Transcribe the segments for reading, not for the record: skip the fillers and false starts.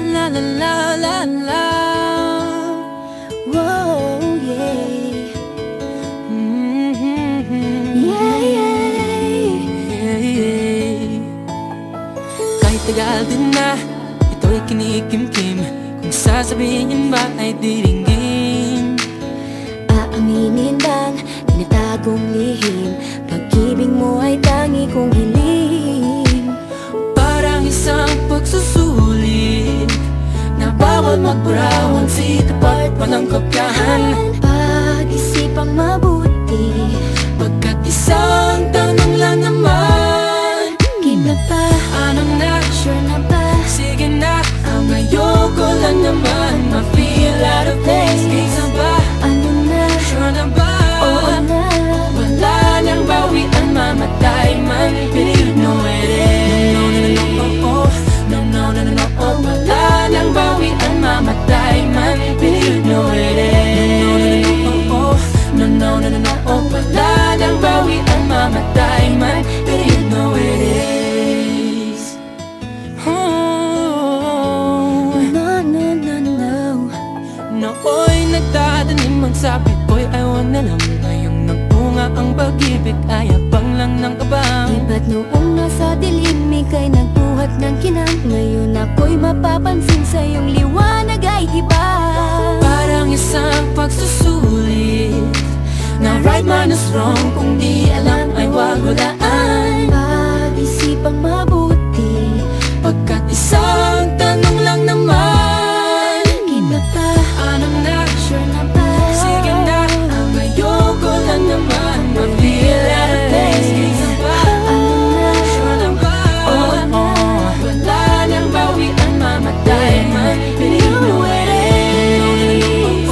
la la la la la. Whoa, yeah. Yeah, yeah. Kahit tagal din na ito'y kinikimkim, kung sasabihin ba ay diringgin. Aaminin bang tinatagong lihim, pag-ibig mo ay tangi kong hiling. Parang isang pagsusulit na bawal magburawan, sitapat pa ng kopyahan. Pag-isipang mabuti, Pagkat isang tanong lang naman, kita pa, ano na? sure na ba? Sige na, ang ayoko lang naman ma-feel out of place. Kaysa ba? Ano na? Sure na ba? Oo na. Wala nang bawian, mamatay man, but you know it is. No, no, no, no, oh, no, no, no, no, no, oh. Wala nang bawian, mamatay man, but you know it is. No, no, no, no, no, oh. Wala nang bawian, mamatay man, but you know it is. Oh, No, no, no, no. nooy nagdadanim ang sabi ko'y ayaw na lang. Ngayong nagbunga ang pag-ibig ay abang lang ng kabang. Di ba't noong nasa dilim ika'y nagbuhat ng kinang, ngayon ako'y mapapansin sa iyong liwanag ay iba. Parang isang pagsusulit na right minus wrong, kung di alam ay wag hulaan. Pag-isipang mabuti, Pagkat isang tanong lang naman, kita pa, ano na? sure na ba? Sige na, ang ayoko lang naman ma-feel out of place. Kaysa ba? Ano na? Sure na ba? Oo na. Wala nang bawian, mamatay man, but you know it is.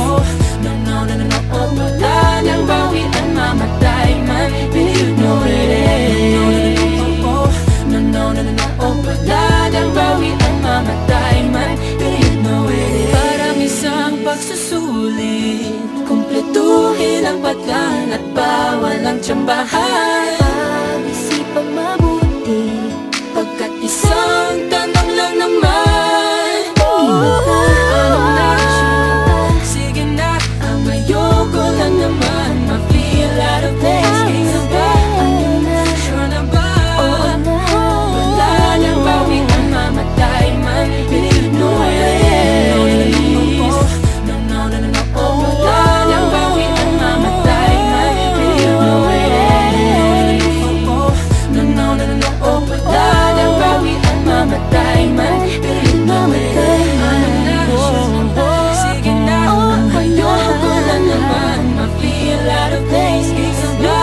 No, no, no, no, no, oh. Wala nang bawian, mamatay man, but you know it is. No, no, no, no, no, oh. Wala nang bawian, mamatay man, but you know it is. Parang isang pagsusulit, kumpletuhin ang patlan at bawal ang tsambahan. Pag-isipang mabuti, Pagkat isang tanong lang naman, kita pa, ano na? sure na ba? Sige na, ang ayoko lang naman ma-feel out of place. Kaysa ba? Ano na? Sure na ba? Oo na. Wala nang bawian, mamatay man, but you know it is. No, no, no, no, no, oh. Wala nang bawian, mamatay man, but you know it is. No, no, no, no, no, oh. Wala nang bawian, mamatay man, but you know it is. Ano na? Sige na, ang ayoko lang naman ma-feel out of place. Kaysa ba?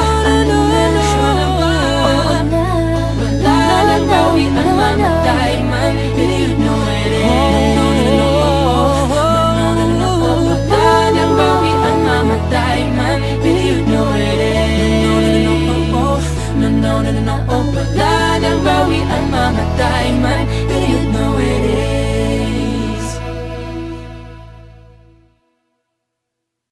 Sure na ba? Oo na. Wala nang bawian, mamatay man, but you know it is. Wala nang bawian, mamatay man, but you know it is. No, no, no, no, oh. Wala nang bawian, mamatay man,